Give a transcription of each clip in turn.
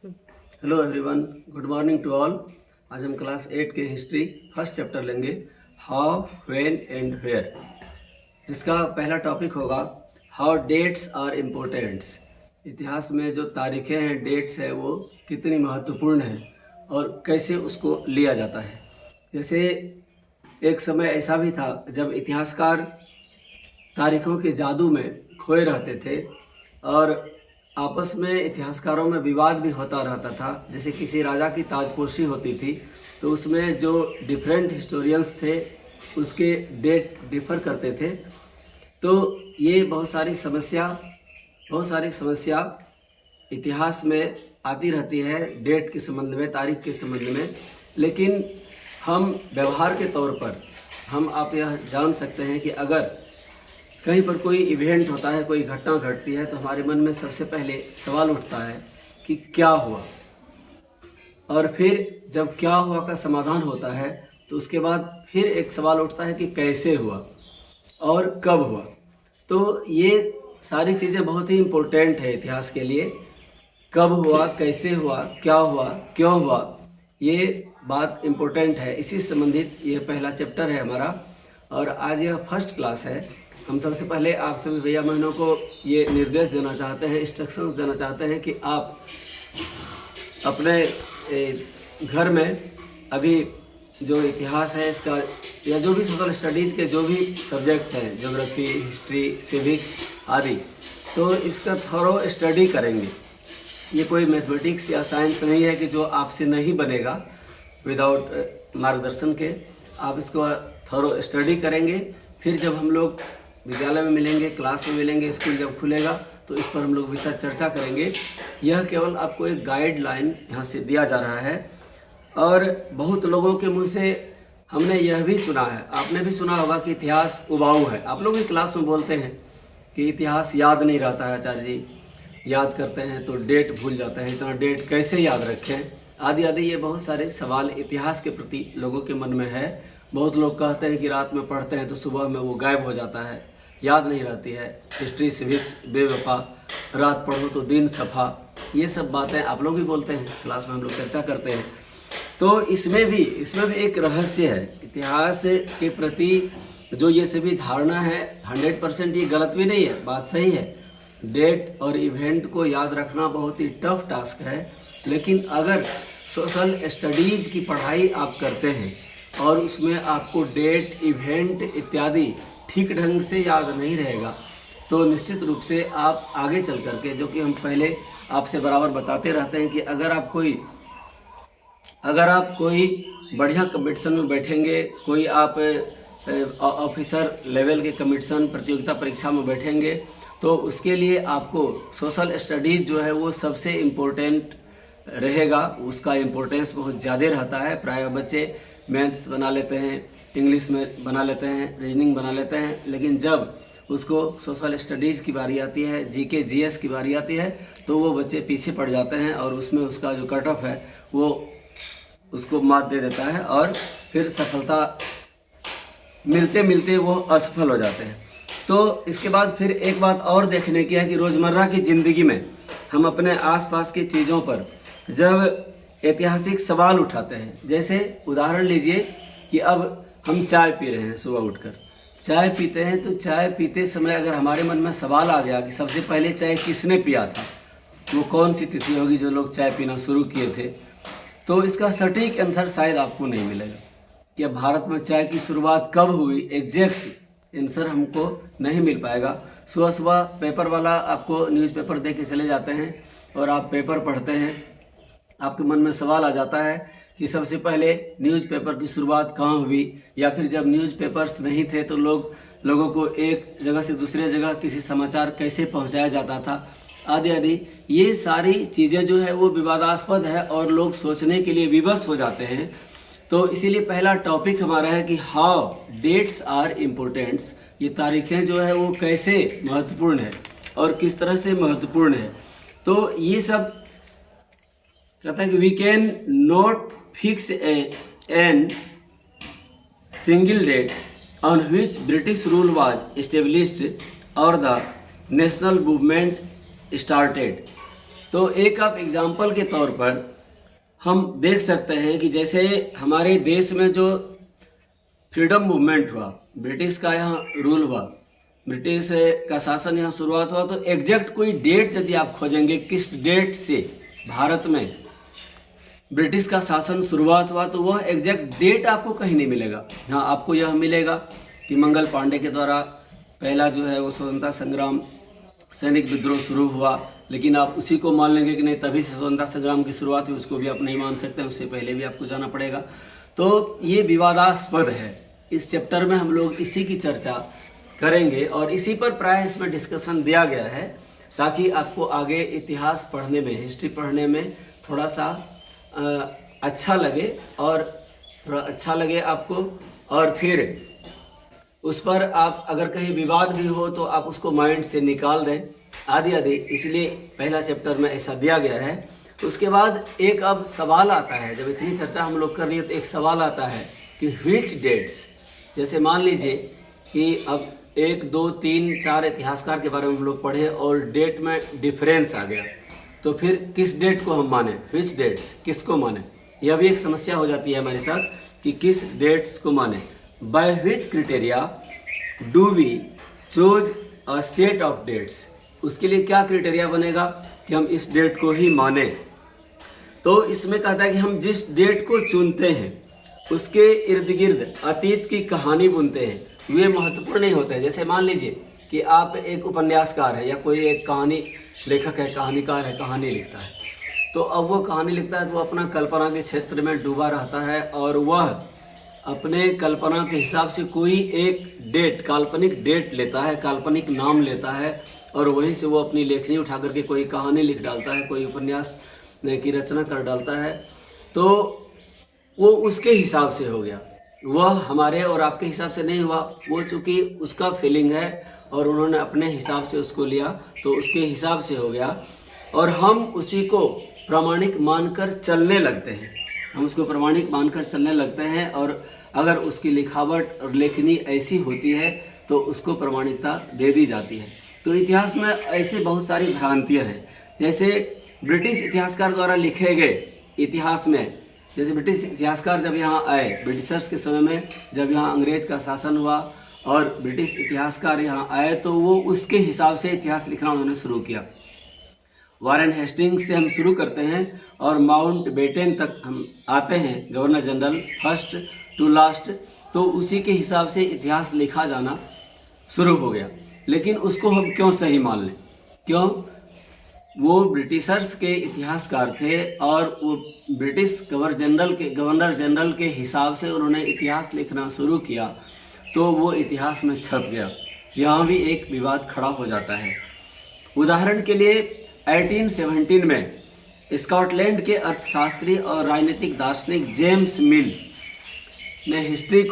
Hello everyone, good morning to all. आज हम class 8 के हिस्ट्री फर्स्ट चैप्टर लेंगे, हाउ, व्हेन एंड वेयर, जिसका पहला टॉपिक होगा हाउ डेट्स आर इम्पोर्टेंट्स। इतिहास में जो तारीखें हैं, डेट्स है, वो कितनी महत्वपूर्ण है और कैसे उसको लिया जाता है। जैसे एक समय ऐसा भी था जब इतिहासकार तारीखों के जादू में खोए रहते थे और आपस में इतिहासकारों में विवाद भी होता रहता था। जैसे किसी राजा की ताजपोशी होती थी तो उसमें जो डिफरेंट हिस्टोरियंस थे उसके डेट डिफर करते थे। तो ये बहुत सारी समस्या इतिहास में आती रहती है डेट के संबंध में, तारीख के संबंध में। लेकिन हम व्यवहार के तौर पर आप यह जान सकते हैं कि अगर कहीं पर कोई इवेंट होता है, कोई घटना घटती है, तो हमारे मन में सबसे पहले सवाल उठता है कि क्या हुआ, और फिर जब क्या हुआ का समाधान होता है तो उसके बाद फिर एक सवाल उठता है कि कैसे हुआ और कब हुआ। तो ये सारी चीज़ें बहुत ही इम्पोर्टेंट है इतिहास के लिए। कब हुआ, कैसे हुआ, क्या हुआ, क्यों हुआ, ये बात इम्पोर्टेंट है। इसी से संबंधित ये पहला चैप्टर है हमारा, और आज यह फर्स्ट क्लास है। हम सबसे पहले आप सभी भैया बहनों को ये निर्देश देना चाहते हैं, इंस्ट्रक्शंस देना चाहते हैं कि आप अपने घर में अभी जो इतिहास है इसका, या जो भी सोशल स्टडीज़ के जो भी सब्जेक्ट्स हैं, ज्योग्राफी, हिस्ट्री, सिविक्स आदि, तो इसका थोरो स्टडी करेंगे। ये कोई मैथमेटिक्स या साइंस नहीं है कि जो आपसे नहीं बनेगा विदाउट मार्गदर्शन के। आप इसको थोरो स्टडी करेंगे, फिर जब हम लोग विद्यालय में मिलेंगे, क्लास में मिलेंगे, स्कूल जब खुलेगा तो इस पर हम लोग विशेष चर्चा करेंगे। यह केवल आपको एक गाइडलाइन यहाँ से दिया जा रहा है। और बहुत लोगों के मुंह से हमने यह भी सुना है, आपने भी सुना होगा कि इतिहास उबाऊ है। आप लोग भी क्लास में बोलते हैं कि इतिहास याद नहीं रहता है आचार्य जी, याद करते हैं तो डेट भूल जाते हैं, इतना डेट कैसे याद रखें, आदि आदि। ये बहुत सारे सवाल इतिहास के प्रति लोगों के मन में है। बहुत लोग कहते हैं कि रात में पढ़ते हैं तो सुबह में वो गायब हो जाता है, याद नहीं रहती है। हिस्ट्री, सिविक्स बेवफा, रात पढ़ो तो दिन सफ़ा, ये सब बातें आप लोग भी बोलते हैं, क्लास में हम लोग चर्चा करते हैं। तो इसमें भी एक रहस्य है। इतिहास के प्रति जो ये सभी धारणा है 100% ये गलत भी नहीं है, बात सही है। डेट और इवेंट को याद रखना बहुत ही टफ टास्क है। लेकिन अगर सोशल स्टडीज़ की पढ़ाई आप करते हैं और उसमें आपको डेट, इवेंट इत्यादि ठीक ढंग से याद नहीं रहेगा तो निश्चित रूप से आप आगे चल करके, जो कि हम पहले आपसे बराबर बताते रहते हैं कि अगर आप कोई बढ़िया कंपटीशन में बैठेंगे, कोई आप ऑफिसर लेवल के कंपटीशन प्रतियोगिता परीक्षा में बैठेंगे, तो उसके लिए आपको सोशल स्टडीज़ जो है वो सबसे इम्पोर्टेंट रहेगा। उसका इम्पोर्टेंस बहुत ज़्यादा रहता है। प्राय बच्चे मैथ्स बना लेते हैं, इंग्लिश में बना लेते हैं, रीजनिंग बना लेते हैं, लेकिन जब उसको सोशल स्टडीज़ की बारी आती है, जीके जीएस की बारी आती है, तो वो बच्चे पीछे पड़ जाते हैं और उसमें उसका जो कट ऑफ है वो उसको मात दे देता है और फिर सफलता मिलते मिलते वो असफल हो जाते हैं। तो इसके बाद फिर एक बात और देखने की है कि रोज़मर्रा की ज़िंदगी में हम अपने आसपास की चीज़ों पर जब ऐतिहासिक सवाल उठाते हैं, जैसे उदाहरण लीजिए कि अब हम चाय पी रहे हैं, सुबह उठकर चाय पीते हैं, तो चाय पीते समय अगर हमारे मन में सवाल आ गया कि सबसे पहले चाय किसने पिया था, वो कौन सी तिथि होगी जो लोग चाय पीना शुरू किए थे, तो इसका सटीक आंसर शायद आपको नहीं मिलेगा कि भारत में चाय की शुरुआत कब हुई। एग्जैक्ट आंसर हमको नहीं मिल पाएगा। सुबह सुबह पेपर वाला आपको न्यूज़पेपर दे के चले जाते हैं और आप पेपर पढ़ते हैं, आपके मन में सवाल आ जाता है कि सबसे पहले न्यूज़पेपर की शुरुआत कहाँ हुई, या फिर जब न्यूज़पेपर्स नहीं थे तो लोगों को एक जगह से दूसरे जगह किसी समाचार कैसे पहुँचाया जाता था, आदि आदि। ये सारी चीज़ें जो है वो विवादास्पद है और लोग सोचने के लिए विवश हो जाते हैं। तो इसीलिए पहला टॉपिक हमारा है कि हाउ डेट्स आर इम्पोर्टेंट्स। ये तारीखें जो है वो कैसे महत्वपूर्ण है और किस तरह से महत्वपूर्ण है। तो ये सब कहता है कि we can not fix an single date on which British rule was established और द नेशनल मूवमेंट स्टार्टेड। तो एक आप एग्जाम्पल के तौर पर हम देख सकते हैं कि जैसे हमारे देश में जो फ्रीडम मूवमेंट हुआ, ब्रिटिश का यहाँ रूल हुआ, ब्रिटिश का शासन यहाँ शुरुआत हुआ, तो एग्जैक्ट कोई डेट यदि आप खोजेंगे किस डेट से भारत में ब्रिटिश का शासन शुरुआत हुआ, तो वह एग्जैक्ट डेट आपको कहीं नहीं मिलेगा। हाँ, आपको यह मिलेगा कि मंगल पांडे के द्वारा पहला जो है वो स्वतंत्रता संग्राम सैनिक विद्रोह शुरू हुआ, लेकिन आप उसी को मान लेंगे कि नहीं तभी से स्वतंत्रता संग्राम की शुरुआत हुई, उसको भी आप नहीं मान सकते, उससे पहले भी आपको जाना पड़ेगा। तो ये विवादास्पद है। इस चैप्टर में हम लोग इसी की चर्चा करेंगे और इसी पर प्राय इसमें डिस्कशन दिया गया है, ताकि आपको आगे इतिहास पढ़ने में, हिस्ट्री पढ़ने में थोड़ा सा अच्छा लगे और थोड़ा अच्छा लगे आपको, और फिर उस पर आप अगर कहीं विवाद भी हो तो आप उसको माइंड से निकाल दें, आदि आदि। इसलिए पहला चैप्टर में ऐसा दिया गया है। उसके बाद एक अब सवाल आता है, जब इतनी चर्चा हम लोग कर रही है तो एक सवाल आता है कि व्हिच डेट्स, जैसे मान लीजिए कि अब 1, 2, 3, 4 इतिहासकार के बारे में हम लोग पढ़े और डेट में डिफरेंस आ गया, तो फिर किस डेट को हम माने, व्हिच डेट्स, किसको माने, यह भी एक समस्या हो जाती है हमारे साथ कि किस डेट्स को माने। By which criteria do we choose a set of dates, उसके लिए क्या क्राइटेरिया बनेगा कि हम इस डेट को ही माने। तो इसमें कहता है कि हम जिस डेट को चुनते हैं उसके इर्द गिर्द अतीत की कहानी बुनते हैं, वे महत्वपूर्ण नहीं होते हैं। जैसे मान लीजिए कि आप एक उपन्यासकार है या कोई एक कहानी लेखक है, कहानीकार है, कहानी लिखता है, तो अब वो कहानी लिखता है तो अपना कल्पना के क्षेत्र में डूबा रहता है और वह अपने कल्पना के हिसाब से कोई एक डेट, काल्पनिक डेट लेता है, काल्पनिक नाम लेता है और वहीं से वो अपनी लेखनी उठा करके कोई कहानी लिख डालता है, कोई उपन्यास की रचना कर डालता है। तो वो उसके हिसाब से हो गया, वह हमारे और आपके हिसाब से नहीं हुआ। वो चूँकि उसका फीलिंग है और उन्होंने अपने हिसाब से उसको लिया, तो उसके हिसाब से हो गया और हम उसी को प्रामाणिक मानकर चलने लगते हैं, हम उसको प्रामाणिक मानकर चलने लगते हैं। और अगर उसकी लिखावट और लेखनी ऐसी होती है तो उसको प्रामाणिकता दे दी जाती है। तो इतिहास में ऐसे बहुत सारी भ्रांतियाँ हैं। जैसे ब्रिटिश इतिहासकार द्वारा लिखे गए इतिहास में, जैसे ब्रिटिश इतिहासकार जब यहाँ आए, ब्रिटिशर्स के समय में जब यहाँ अंग्रेज का शासन हुआ और ब्रिटिश इतिहासकार यहाँ आए, तो वो उसके हिसाब से इतिहास लिखना उन्होंने शुरू किया। वारेन हेस्टिंग्स से हम शुरू करते हैं और माउंट बेटन तक हम आते हैं, governor general first to last, तो उसी के हिसाब से इतिहास लिखा जाना शुरू हो गया। लेकिन उसको हम क्यों सही मान लें? क्यों? वो ब्रिटिशर्स के इतिहासकार थे और वो ब्रिटिश गवर्नर जनरल के हिसाब से उन्होंने इतिहास लिखना शुरू किया, तो वो इतिहास में छप गया। यहाँ भी एक विवाद खड़ा हो जाता है। उदाहरण के लिए 1817 में स्कॉटलैंड के अर्थशास्त्री और राजनीतिक दार्शनिक जेम्स मिल ने हिस्ट्री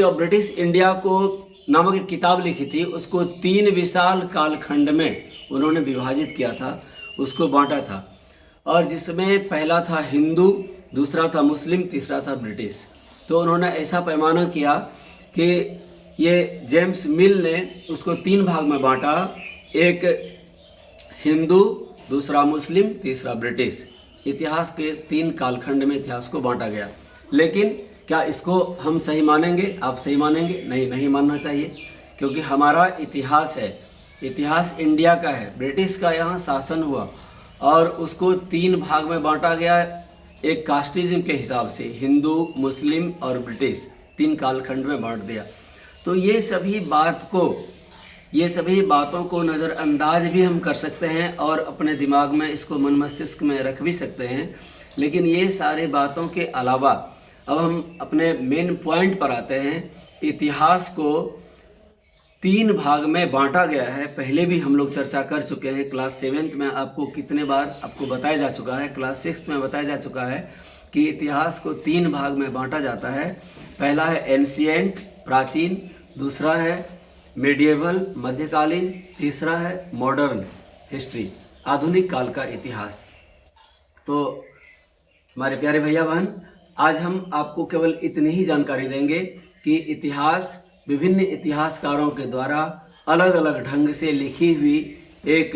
ऑफ ब्रिटिश इंडिया को नामक एक किताब लिखी थी। उसको 3 विशाल कालखंड में उन्होंने विभाजित किया था, उसको बांटा था, और जिसमें पहला था हिंदू, दूसरा था मुस्लिम, तीसरा था ब्रिटिश। तो उन्होंने ऐसा पैमाना किया कि ये जेम्स मिल ने उसको 3 भाग में बांटा, एक हिंदू, दूसरा मुस्लिम, तीसरा ब्रिटिश। इतिहास के 3 कालखंड में इतिहास को बांटा गया। लेकिन क्या इसको हम सही मानेंगे? आप सही मानेंगे? नहीं मानना चाहिए, क्योंकि हमारा इतिहास है, इतिहास इंडिया का है, ब्रिटिश का यहाँ शासन हुआ और उसको 3 भाग में बांटा गया, एक कास्टिज्म के हिसाब से, हिंदू, मुस्लिम और ब्रिटिश, 3 कालखंड में बांट दिया। तो ये सभी बातों को नज़रअंदाज भी हम कर सकते हैं और अपने दिमाग में इसको मन मस्तिष्क में रख भी सकते हैं। लेकिन ये सारे बातों के अलावा अब हम अपने मेन पॉइंट पर आते हैं। इतिहास को 3 भाग में बांटा गया है, पहले भी हम लोग चर्चा कर चुके हैं। क्लास 7th में आपको कितने बार आपको बताया जा चुका है, क्लास 6th में बताया जा चुका है कि इतिहास को 3 भाग में बांटा जाता है। पहला है एंशिएंट, प्राचीन, दूसरा है मेडिएवल, मध्यकालीन, तीसरा है मॉडर्न हिस्ट्री, आधुनिक काल का इतिहास। तो हमारे प्यारे भैया बहन, आज हम आपको केवल इतनी ही जानकारी देंगे कि इतिहास विभिन्न इतिहासकारों के द्वारा अलग अलग ढंग से लिखी हुई एक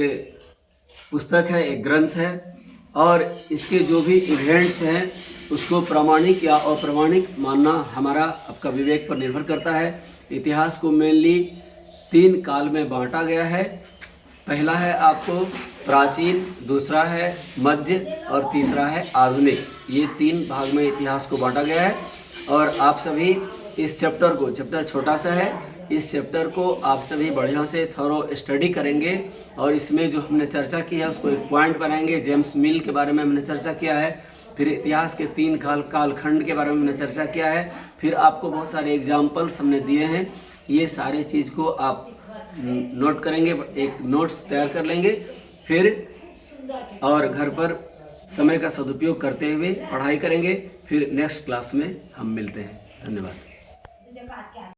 पुस्तक है, एक ग्रंथ है, और इसके जो भी इवेंट्स हैं उसको प्रामाणिक या अप्रामाणिक मानना हमारा आपका विवेक पर निर्भर करता है। इतिहास को मेनली 3 काल में बांटा गया है। पहला है आपको प्राचीन, दूसरा है मध्य और तीसरा है आधुनिक। ये 3 भाग में इतिहास को बांटा गया है। और आप सभी इस चैप्टर को, चैप्टर छोटा सा है, इस चैप्टर को आप सभी बढ़िया से थोरो स्टडी करेंगे और इसमें जो हमने चर्चा की है उसको एक पॉइंट बनाएंगे। जेम्स मिल के बारे में हमने चर्चा किया है, फिर इतिहास के 3 कालखंड के बारे में हमने चर्चा किया है, फिर आपको बहुत सारे एग्जाम्पल्स हमने दिए हैं। ये सारे चीज़ को आप नोट करेंगे, एक नोट्स तैयार कर लेंगे, फिर और घर पर समय का सदुपयोग करते हुए पढ़ाई करेंगे। फिर नेक्स्ट क्लास में हम मिलते हैं। धन्यवाद।